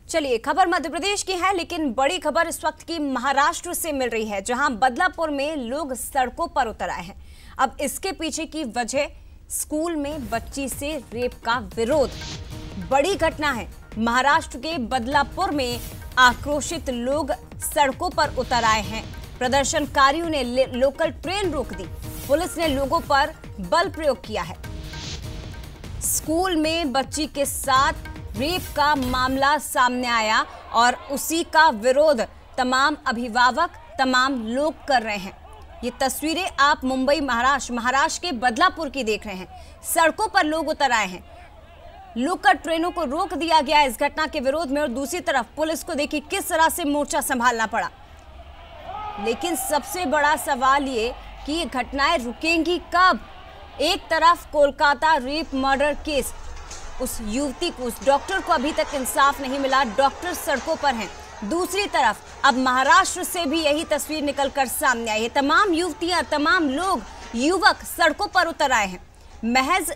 चलिए, खबर मध्य प्रदेश की है, लेकिन बड़ी खबर इस वक्त की महाराष्ट्र से मिल रही है, जहां बदलापुर में लोग सड़कों पर उतर आए हैं। अब इसके पीछे की वजह स्कूल में बच्ची से रेप का विरोध। बड़ी घटना है। महाराष्ट्र के बदलापुर में आक्रोशित लोग सड़कों पर उतर आए हैं। प्रदर्शनकारियों ने लोकल ट्रेन रोक दी। पुलिस ने लोगों पर बल प्रयोग किया है। स्कूल में बच्ची के साथ रेप का मामला सामने आया और उसी का विरोध तमाम अभिभावक, तमाम लोग कर रहे हैं। ये तस्वीरें आप मुंबई महाराष्ट्र के बदलापुर की देख रहे हैं। सड़कों पर लोग उतर आए हैं। लोकल ट्रेनों को रोक दिया गया इस घटना के विरोध में, और दूसरी तरफ पुलिस को देखिए किस तरह से मोर्चा संभालना पड़ा। लेकिन सबसे बड़ा सवाल ये कि ये घटनाएं रुकेंगी कब? एक तरफ कोलकाता रेप मर्डर केस, उस युवती को, उस डॉक्टर को अभी तक इंसाफ नहीं मिला, डॉक्टर सड़कों पर हैं। दूसरी तरफ अब महाराष्ट्र से भी यही तस्वीर निकलकर सामने आई है। तमाम युवतियां, तमाम लोग, युवक सड़कों पर उतर आए हैं। महज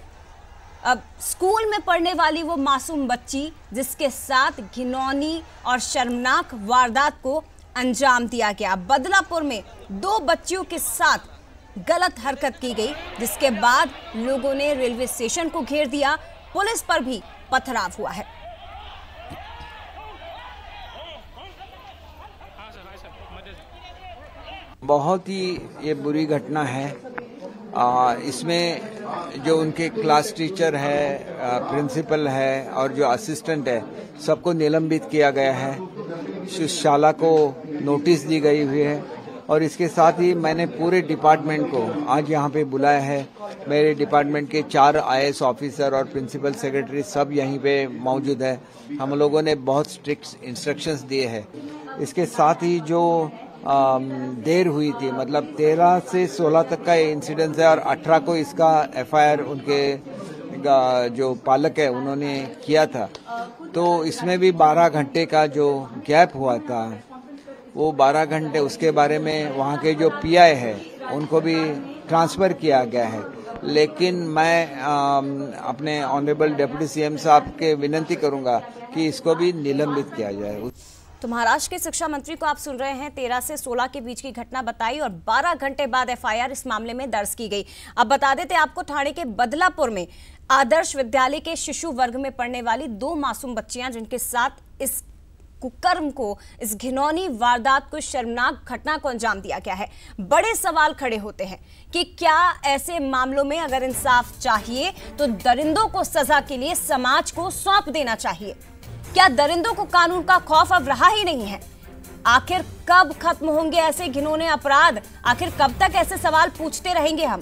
अब स्कूल में पढ़ने वाली वो मासूम बच्ची जिसके साथ घिनौनी और शर्मनाक वारदात को अंजाम दिया गया। बदलापुर में 2 बच्चियों के साथ गलत हरकत की गई, जिसके बाद लोगों ने रेलवे स्टेशन को घेर दिया। पुलिस पर भी पथराव हुआ है। बहुत ही ये बुरी घटना है। इसमें जो उनके क्लास टीचर है, प्रिंसिपल है और जो असिस्टेंट है, सबको निलंबित किया गया है। शाला को नोटिस दी गई हुई है और इसके साथ ही मैंने पूरे डिपार्टमेंट को आज यहाँ पे बुलाया है। मेरे डिपार्टमेंट के 4 IAS ऑफिसर और प्रिंसिपल सेक्रेटरी सब यहीं पे मौजूद है। हम लोगों ने बहुत स्ट्रिक्ट इंस्ट्रक्शंस दिए हैं। इसके साथ ही जो देर हुई थी, मतलब 13 से 16 तक का ये इंसिडेंस है और 18 को इसका FIR उनके जो पालक है उन्होंने किया था। तो इसमें भी 12 घंटे का जो गैप हुआ था, वो 12 घंटे उसके बारे में वहाँ के जो PI है उनको भी ट्रांसफर किया गया है। लेकिन मैं अपने ऑनरेबल डिप्टी CM साहब के विनती करूंगा कि इसको भी निलंबित किया जाए। तो महाराष्ट्र के शिक्षा मंत्री को आप सुन रहे हैं। 13 से 16 के बीच की घटना बताई और 12 घंटे बाद FIR इस मामले में दर्ज की गई। अब बता देते आपको, ठाणे के बदलापुर में आदर्श विद्यालय के शिशु वर्ग में पढ़ने वाली 2 मासूम बच्चियां, जिनके साथ इस कुकर्म को, इस घिनौनी वारदात को, शर्मनाक घटना को अंजाम दिया गया है। बड़े सवाल खड़े होते हैं कि क्या ऐसे मामलों में अगर इंसाफ चाहिए तो दरिंदों को सजा के लिए समाज को सौंप देना चाहिए। क्या दरिंदों को कानून का खौफ अब रहा ही नहीं है? आखिर कब खत्म होंगे ऐसे घिनौने अपराध? आखिर कब तक ऐसे सवाल पूछते रहेंगे हम?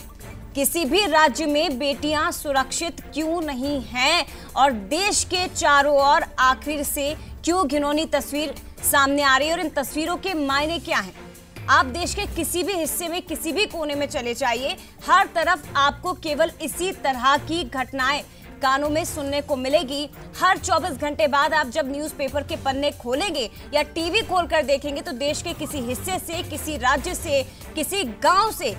किसी भी राज्य में बेटियां सुरक्षित क्यों नहीं हैं? और देश के चारों ओर आखिर से क्यों घिनौनी तस्वीर सामने आ रही है और इन तस्वीरों के मायने क्या हैं? आप देश के किसी भी हिस्से में, किसी भी कोने में चले जाइए, हर तरफ आपको केवल इसी तरह की घटनाएं कानों में सुनने को मिलेगी। हर 24 घंटे बाद आप जब न्यूज़पेपर के पन्ने खोलेंगे या टीवी खोलकर देखेंगे तो देश के किसी हिस्से से, किसी राज्य से, किसी गांव से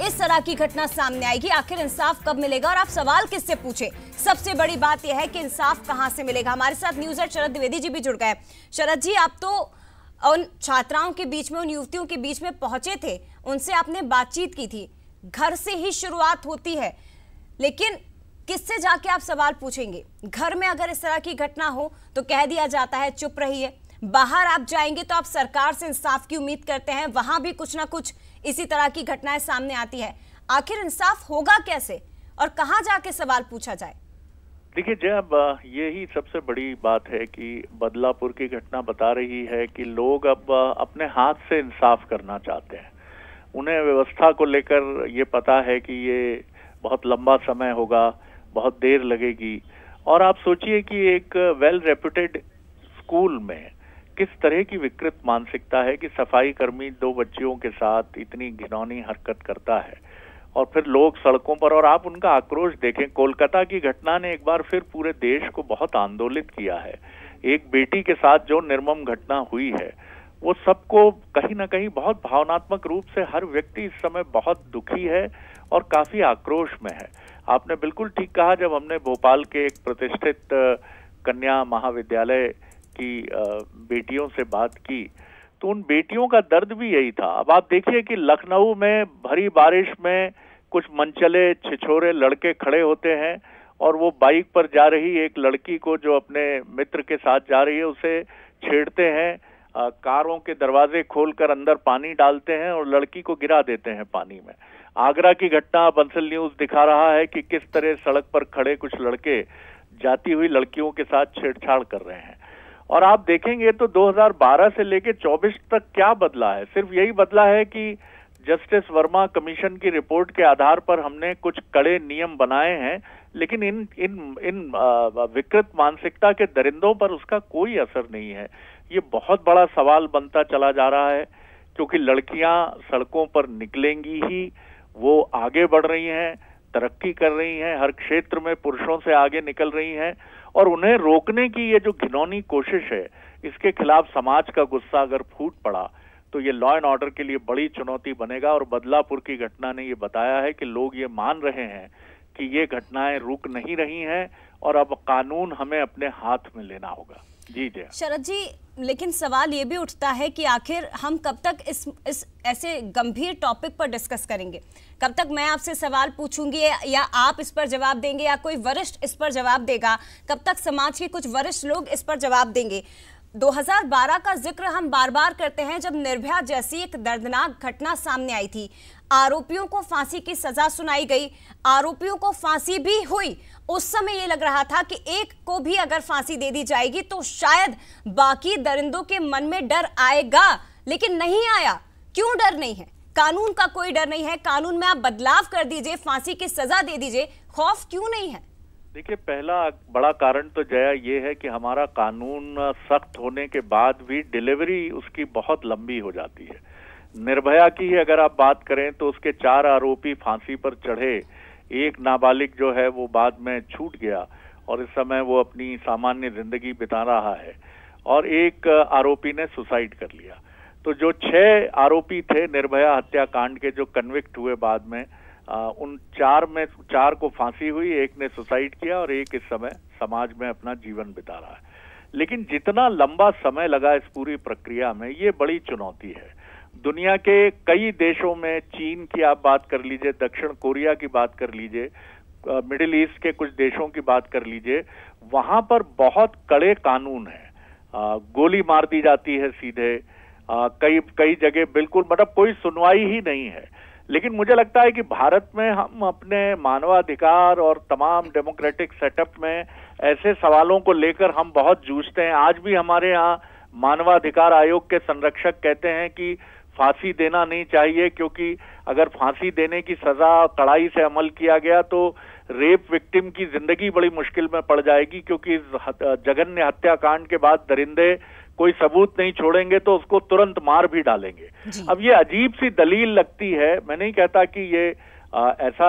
इस तरह की घटना सामने आएगी। आखिर इंसाफ कब मिलेगा और आप सवाल किससे पूछे? सबसे बड़ी बात यह है कि इंसाफ कहां से मिलेगा। हमारे साथ न्यूज़ हेड शरद द्विवेदी जी भी जुड़ गए। शरद जी, आप तो उन छात्राओं के बीच में, उन युवतियों के बीच में पहुंचे थे, उनसे आपने बातचीत की थी। घर से ही शुरुआत होती है, लेकिन किससे जाके आप सवाल पूछेंगे? घर में अगर इस तरह की घटना हो तो कह दिया जाता है चुप रहिए। बाहर आप जाएंगे तो आप सरकार से इंसाफ की उम्मीद करते हैं, वहां भी कुछ ना कुछ इसी तरह की घटनाएं सामने आती है। आखिर इंसाफ होगा कैसे और कहां जाके सवाल पूछा जाए? देखिए, जब यही सबसे बड़ी बात है कि बदलापुर की घटना बता रही है कि लोग अब अपने हाथ से इंसाफ करना चाहते हैं। उन्हें व्यवस्था को लेकर ये पता है कि ये बहुत लंबा समय होगा, बहुत देर लगेगी। और आप सोचिए कि एक वेल रेप्यूटेड स्कूल में किस तरह की विकृत मानसिकता है कि सफाई कर्मी 2 बच्चियों के साथ इतनी घिनौनी हरकत करता है और फिर लोग सड़कों पर, और आप उनका आक्रोश देखें। कोलकाता की घटना ने एक बार फिर पूरे देश को बहुत आंदोलित किया है। एक बेटी के साथ जो निर्मम घटना हुई है, वो सबको कहीं ना कहीं बहुत भावनात्मक रूप से हर व्यक्ति इस समय बहुत दुखी है और काफी आक्रोश में है। आपने बिल्कुल ठीक कहा, जब हमने भोपाल के एक प्रतिष्ठित कन्या महाविद्यालय की बेटियों से बात की तो उन बेटियों का दर्द भी यही था। अब आप देखिए कि लखनऊ में भरी बारिश में कुछ मनचले छिछोरे लड़के खड़े होते हैं और वो बाइक पर जा रही एक लड़की को जो अपने मित्र के साथ जा रही है उसे छेड़ते हैं, कारों के दरवाजे खोलकर अंदर पानी डालते हैं और लड़की को गिरा देते हैं पानी में। आगरा की घटना बंसल न्यूज दिखा रहा है कि किस तरह सड़क पर खड़े कुछ लड़के जाती हुई लड़कियों के साथ छेड़छाड़ कर रहे हैं। और आप देखेंगे तो 2012 से लेकर 24 तक क्या बदला है? सिर्फ यही बदला है कि जस्टिस वर्मा कमीशन की रिपोर्ट के आधार पर हमने कुछ कड़े नियम बनाए हैं, लेकिन इन विकृत मानसिकता के दरिंदों पर उसका कोई असर नहीं है। ये बहुत बड़ा सवाल बनता चला जा रहा है क्योंकि लड़कियां सड़कों पर निकलेंगी ही, वो आगे बढ़ रही हैं, तरक्की कर रही हैं, हर क्षेत्र में पुरुषों से आगे निकल रही हैं और उन्हें रोकने की ये जो घिनौनी कोशिश है, इसके खिलाफ समाज का गुस्सा अगर फूट पड़ा तो ये लॉ एंड ऑर्डर के लिए बड़ी चुनौती बनेगा। और बदलापुर की घटना ने ये बताया है कि लोग ये मान रहे हैं कि ये घटनाएं रुक नहीं रही हैं और अब कानून हमें अपने हाथ में लेना होगा। जी जय शरद जी, लेकिन सवाल ये भी उठता है कि आखिर हम कब तक इस ऐसे गंभीर टॉपिक पर डिस्कस करेंगे? कब तक मैं आपसे सवाल पूछूंगी या आप इस पर जवाब देंगे या कोई वरिष्ठ इस पर जवाब देगा? कब तक समाज के कुछ वरिष्ठ लोग इस पर जवाब देंगे? 2012 का जिक्र हम बार बार करते हैं जब निर्भया जैसी एक दर्दनाक घटना सामने आई थी। आरोपियों को फांसी की सजा सुनाई गई, आरोपियों को फांसी भी हुई। उस समय ये लग रहा था कि एक को भी अगर फांसी दे दी जाएगी तो शायद बाकी दरिंदों के मन में डर आएगा, लेकिन नहीं आया। क्यों डर नहीं है? कानून का कोई डर नहीं है, कानून में आप बदलाव कर दीजिए, फांसी की सजा दे दीजिए, खौफ क्यों नहीं है? देखिए, पहला बड़ा कारण तो जया ये है कि हमारा कानून सख्त होने के बाद भी डिलीवरी उसकी बहुत लंबी हो जाती है। निर्भया की ही अगर आप बात करें तो उसके 4 आरोपी फांसी पर चढ़े, एक नाबालिग जो है वो बाद में छूट गया और इस समय वो अपनी सामान्य जिंदगी बिता रहा है, और एक आरोपी ने सुसाइड कर लिया। तो जो 6 आरोपी थे निर्भया हत्याकांड के जो कन्विक्ट हुए बाद में, उन 4 में 4 को फांसी हुई, एक ने सुसाइड किया और एक इस समय समाज में अपना जीवन बिता रहा है। लेकिन जितना लंबा समय लगा इस पूरी प्रक्रिया में, ये बड़ी चुनौती है। दुनिया के कई देशों में, चीन की आप बात कर लीजिए, दक्षिण कोरिया की बात कर लीजिए, मिडिल ईस्ट के कुछ देशों की बात कर लीजिए, वहां पर बहुत कड़े कानून हैं। गोली मार दी जाती है सीधे, कई जगह बिल्कुल मतलब कोई सुनवाई ही नहीं है। लेकिन मुझे लगता है कि भारत में हम अपने मानवाधिकार और तमाम डेमोक्रेटिक सेटअप में ऐसे सवालों को लेकर हम बहुत जूझते हैं। आज भी हमारे यहाँ मानवाधिकार आयोग के संरक्षक कहते हैं कि फांसी देना नहीं चाहिए, क्योंकि अगर फांसी देने की सजा कड़ाई से अमल किया गया तो रेप विक्टिम की जिंदगी बड़ी मुश्किल में पड़ जाएगी, क्योंकि इस जघन्य हत्याकांड के बाद दरिंदे कोई सबूत नहीं छोड़ेंगे तो उसको तुरंत मार भी डालेंगे। अब ये अजीब सी दलील लगती है। मैं नहीं कहता कि ये ऐसा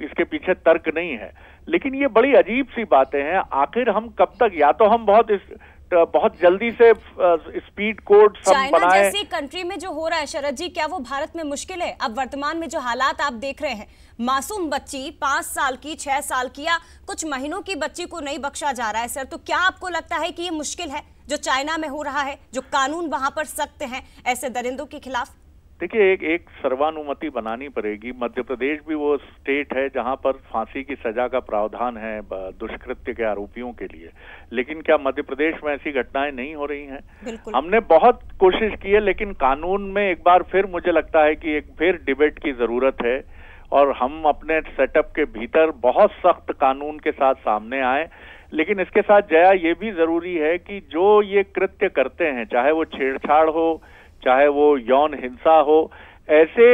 इसके पीछे तर्क नहीं है, लेकिन ये बड़ी अजीब सी बातें हैं। आखिर हम कब तक, या तो हम बहुत जल्दी से स्पीड कोड सब बनाए। चाइना जैसी कंट्री में जो हो रहा है शरद जी, क्या वो भारत में मुश्किल है? अब वर्तमान में जो हालात आप देख रहे हैं, मासूम बच्ची 5 साल की, 6 साल की या कुछ महीनों की बच्ची को नहीं बख्शा जा रहा है सर, तो क्या आपको लगता है कि ये मुश्किल है जो चाइना में हो रहा है, जो कानून वहां पर सख्त हैं ऐसे दरिंदों के खिलाफ? देखिए, एक सर्वानुमति बनानी पड़ेगी। मध्य प्रदेश भी वो स्टेट है जहां पर फांसी की सजा का प्रावधान है दुष्कृत्य के आरोपियों के लिए, लेकिन क्या मध्य प्रदेश में ऐसी घटनाएं नहीं हो रही हैं? हमने बहुत कोशिश की है, लेकिन कानून में एक बार फिर मुझे लगता है कि एक फिर डिबेट की जरूरत है और हम अपने सेटअप के भीतर बहुत सख्त कानून के साथ सामने आए। लेकिन इसके साथ जया ये भी जरूरी है कि जो ये कृत्य करते हैं, चाहे वो छेड़छाड़ हो, चाहे वो यौन हिंसा हो, ऐसे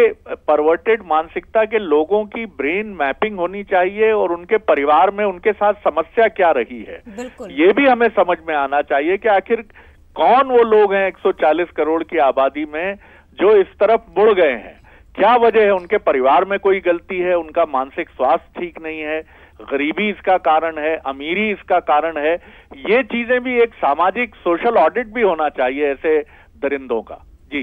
परवर्टेड मानसिकता के लोगों की ब्रेन मैपिंग होनी चाहिए और उनके परिवार में उनके साथ समस्या क्या रही है, ये भी हमें समझ में आना चाहिए कि आखिर कौन वो लोग हैं 140 करोड़ की आबादी में जो इस तरफ मुड़ गए हैं। क्या वजह है? उनके परिवार में कोई गलती है, उनका मानसिक स्वास्थ्य ठीक नहीं है, गरीबी इसका कारण है, अमीरी इसका कारण है। ये चीजें भी एक सामाजिक सोशल ऑडिट भी होना चाहिए ऐसे दरिंदों का। जी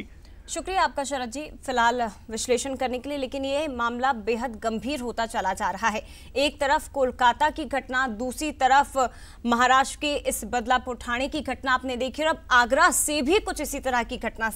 शुक्रिया आपका शरद जी, फिलहाल विश्लेषण करने के लिए। लेकिन ये मामला बेहद गंभीर होता चला जा रहा है। एक तरफ कोलकाता की घटना, दूसरी तरफ महाराष्ट्र के इस बदलापुर थाने की घटना आपने देखी, और अब आगरा से भी कुछ इसी तरह की घटना